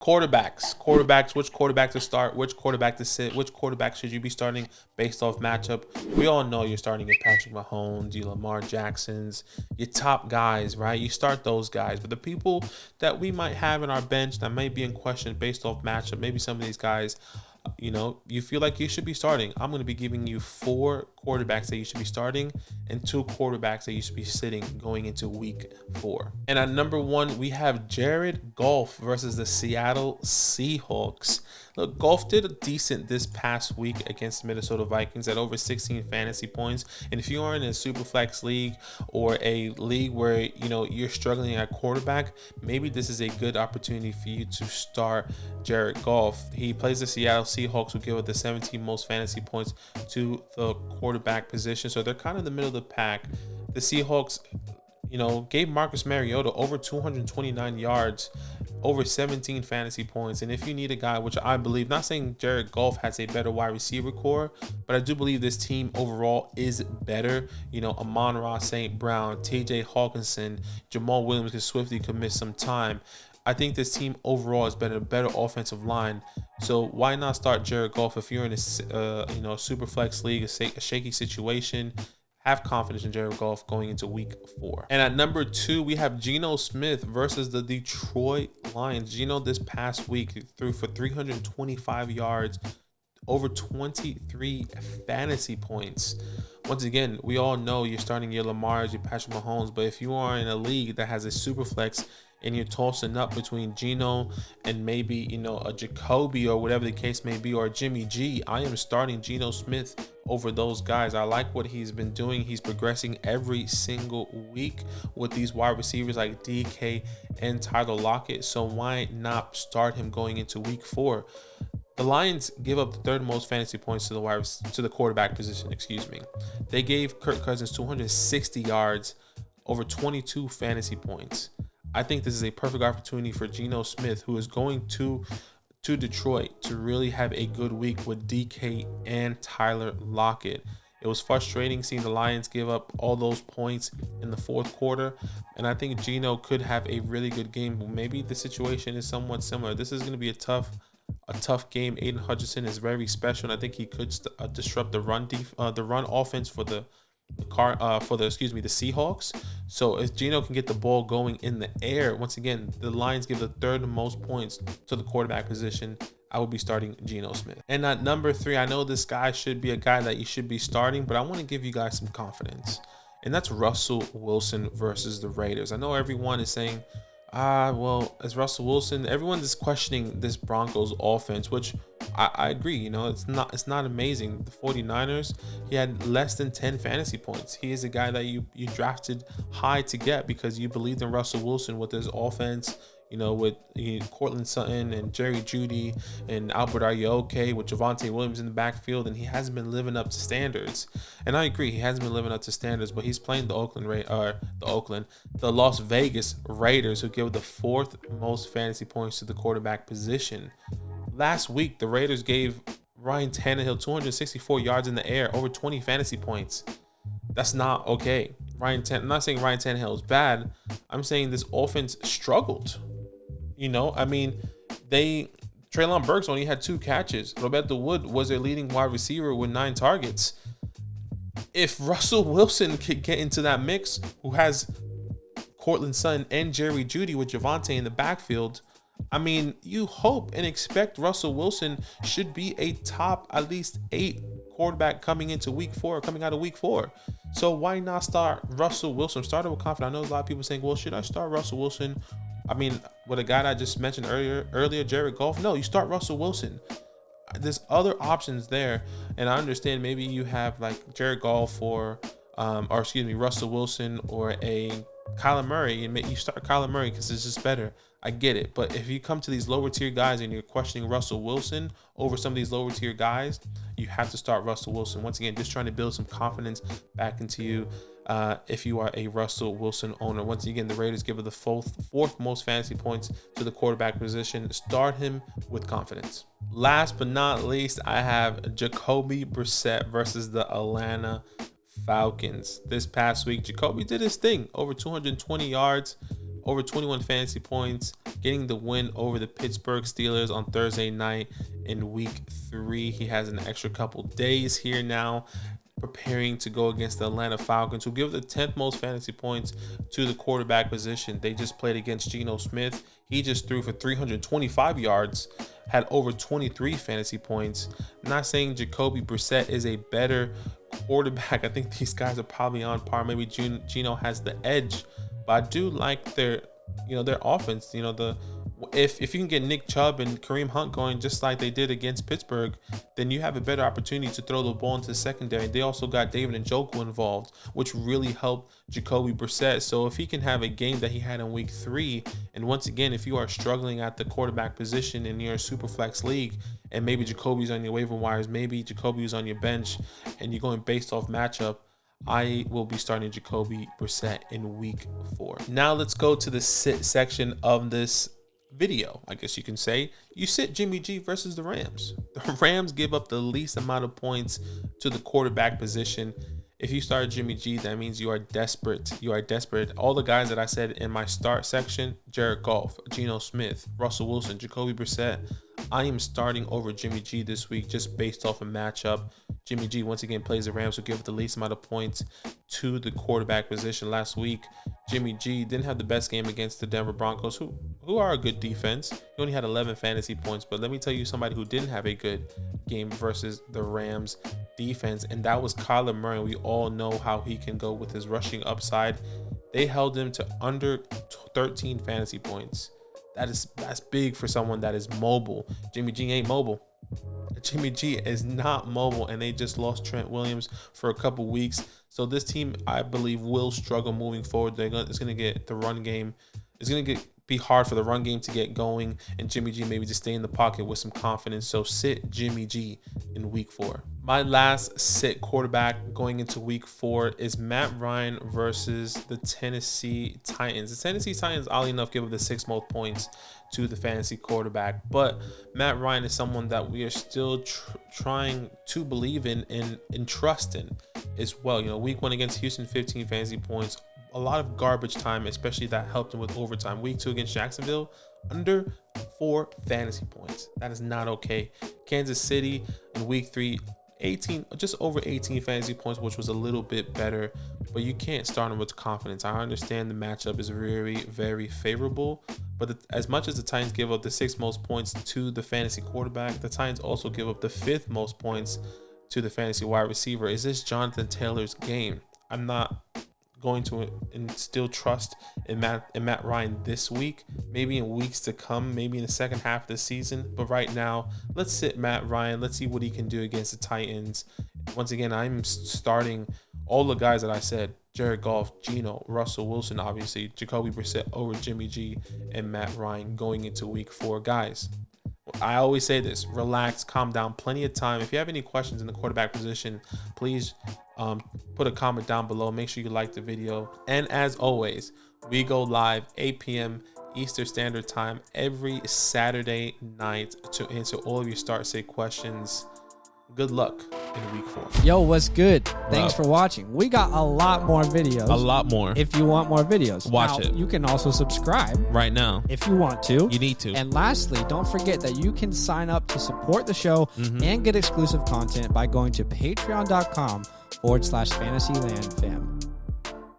Quarterbacks, which quarterback to start, which quarterback to sit, which quarterback should you be starting based off matchup. We all know you're starting your Patrick Mahomes, your Lamar Jacksons, your top guys, right? You start those guys. But the people that we might have in our bench that might be in question based off matchup, maybe some of these guys, you feel like you should be starting. I'm going to be giving you 4 quarterbacks that you should be starting and 2 quarterbacks that you should be sitting going into week 4. And at number 1, we have Jared Goff versus the Seattle Seahawks. Look, Goff did decent this past week against the Minnesota Vikings at over 16 fantasy points. And if you are in a super flex league or a league where you're struggling at quarterback, maybe this is a good opportunity for you to start Jared Goff. He plays the Seattle Seahawks, who give up the 17 most fantasy points to the quarterback position. So they're kind of in the middle of the pack. The Seahawks, gave Marcus Mariota over 229 yards, over 17 fantasy points. And if you need a guy, which I believe, not saying Jared Goff has a better wide receiver core, but I do believe this team overall is better. Amon-Ra St. Brown, TJ Hawkinson, Jamal Williams, because Swifty could miss some time. I think this team overall is better, a better offensive line. So why not start Jared Goff if you're in a super flex league, a shaky situation? Have confidence in Jared Goff going into week 4. And at number 2, we have Geno Smith versus the Detroit Lions. Geno this past week threw for 325 yards, over 23 fantasy points. Once again, we all know you're starting your Lamars, your Patrick Mahomes, but if you are in a league that has a super flex and you're tossing up between Geno and maybe, a Jacoby or whatever the case may be, or Jimmy G, I am starting Geno Smith over those guys. I like what he's been doing. He's progressing every single week with these wide receivers like DK and Tyler Lockett. So why not start him going into week 4? The Lions give up the 3rd most fantasy points to the quarterback position. They gave Kirk Cousins 260 yards, over 22 fantasy points. I think this is a perfect opportunity for Geno Smith, who is going to Detroit, to really have a good week with DK and Tyler Lockett. It was frustrating seeing the Lions give up all those points in the 4th quarter, and I think Geno could have a really good game. Maybe the situation is somewhat similar. This is going to be a tough game. Aiden Hutchinson is very special, and I think he could disrupt the run offense for the Seahawks. So if Geno can get the ball going in the air, once again, the Lions give the 3rd most points to the quarterback position. I will be starting Geno Smith. And at number 3, I know this guy should be a guy that you should be starting, but I want to give you guys some confidence. And that's Russell Wilson versus the Raiders. I know everyone is saying, well, as Russell Wilson, everyone is questioning this Broncos offense, which I agree. It's not amazing. The 49ers, he had less than 10 fantasy points. He is a guy that you drafted high to get because you believed in Russell Wilson with his offense, with Cortland Sutton and Jerry Jeudy and Albert Ayoke, with Javonte Williams in the backfield, and he hasn't been living up to standards. And I agree, he hasn't been living up to standards, but he's playing the Las Vegas Raiders, who give the 4th most fantasy points to the quarterback position. Last week, the Raiders gave Ryan Tannehill 264 yards in the air, over 20 fantasy points. That's not okay. I'm not saying Ryan Tannehill is bad. I'm saying this offense struggled. Treylon Burks only had 2 catches. Roberto Wood was their leading wide receiver with 9 targets. If Russell Wilson could get into that mix, who has Cortland Sutton and Jerry Jeudy with Javonte in the backfield, you hope and expect Russell Wilson should be a top at least 8 quarterback coming out of week 4. So why not start Russell Wilson? Start it with confidence. I know a lot of people saying, well, should I start Russell Wilson? With a guy that I just mentioned earlier, Jared Goff. No, you start Russell Wilson. There's other options there, and I understand maybe you have like Jared Goff or Russell Wilson or a Kyler Murray, and you start Kyler Murray because it's just better. I get it. But if you come to these lower tier guys and you're questioning Russell Wilson over some of these lower tier guys, you have to start Russell Wilson. Once again, just trying to build some confidence back into you if you are a Russell Wilson owner. Once again, the Raiders give it the 4th most fantasy points to the quarterback position. Start him with confidence. Last but not least, I have Jacoby Brissett versus the Atlanta Falcons. This past week, Jacoby did his thing. Over 220 yards, over 21 fantasy points, getting the win over the Pittsburgh Steelers on Thursday night in week 3. He has an extra couple days here now, preparing to go against the Atlanta Falcons, who give the 10th most fantasy points to the quarterback position. They just played against Geno Smith. He just threw for 325 yards, had over 23 fantasy points. I'm not saying Jacoby Brissett is a better quarterback. I think these guys are probably on par. Maybe Geno has the edge, but I do like their offense. If you can get Nick Chubb and Kareem Hunt going just like they did against Pittsburgh, then you have a better opportunity to throw the ball into the secondary. They also got David Njoku involved, which really helped Jacoby Brissett. So if he can have a game that he had in week 3, and once again, if you are struggling at the quarterback position in your super flex league, and maybe Jacoby's on your waiver wires, maybe Jacoby's on your bench, and you're going based off matchup, I will be starting Jacoby Brissett in week 4. Now let's go to the sit section of this video, I guess you can say. You sit Jimmy G versus the Rams. The Rams give up the least amount of points to the quarterback position. If you start Jimmy G, that means you are desperate. You are desperate. All the guys that I said in my start section, Jared Goff, Geno Smith, Russell Wilson, Jacoby Brissett, I am starting over Jimmy G this week just based off a matchup. Jimmy G once again plays the Rams, who give the least amount of points to the quarterback position. Last week, Jimmy G didn't have the best game against the Denver Broncos, who are a good defense. He only had 11 fantasy points, but let me tell you somebody who didn't have a good game versus the Rams defense, and that was Kyler Murray. We all know how he can go with his rushing upside. They held him to under 13 fantasy points. That's big for someone that is mobile. Jimmy G ain't mobile. Jimmy G is not mobile, and they just lost Trent Williams for a couple weeks. So this team, I believe, will struggle moving forward. It's going to get the run game. It's going to be hard for the run game to get going, and Jimmy G maybe just stay in the pocket with some confidence. So sit Jimmy G in week 4. My last sit quarterback going into week 4 is Matt Ryan versus the Tennessee Titans. The Tennessee Titans, oddly enough, give up the 6th most points to the fantasy quarterback, but Matt Ryan is someone that we are still trying to believe in and trust in as well. Week 1 against Houston, 15 fantasy points. A lot of garbage time, especially that helped him with overtime. Week 2 against Jacksonville, under 4 fantasy points. That is not okay. Kansas City in week 3, just over 18 fantasy points, which was a little bit better, but you can't start him with confidence. I understand the matchup is very, very favorable, but as much as the Titans give up the 6th most points to the fantasy quarterback, the Titans also give up the 5th most points to the fantasy wide receiver. Is this Jonathan Taylor's game? I'm not going to instill trust in Matt Ryan this week, maybe in weeks to come, maybe in the second half of the season. But right now, let's sit Matt Ryan. Let's see what he can do against the Titans. Once again, I'm starting all the guys that I said: Jared Goff, Geno, Russell Wilson, obviously, Jacoby Brissett over Jimmy G, and Matt Ryan going into week 4. Guys, I always say this: relax, calm down, plenty of time. If you have any questions in the quarterback position, please put a comment down below. Make sure you like the video. And as always, we go live 8 p.m. Eastern Standard Time every Saturday night to answer all of your start sit questions. Good luck in week 4. Yo, what's good? Thanks for watching. We got a lot more videos. A lot more. If you want more videos, watch it. You can also subscribe right now if you want to. You need to. And lastly, don't forget that you can sign up to support the show and get exclusive content by going to patreon.com/FantasyLand fam.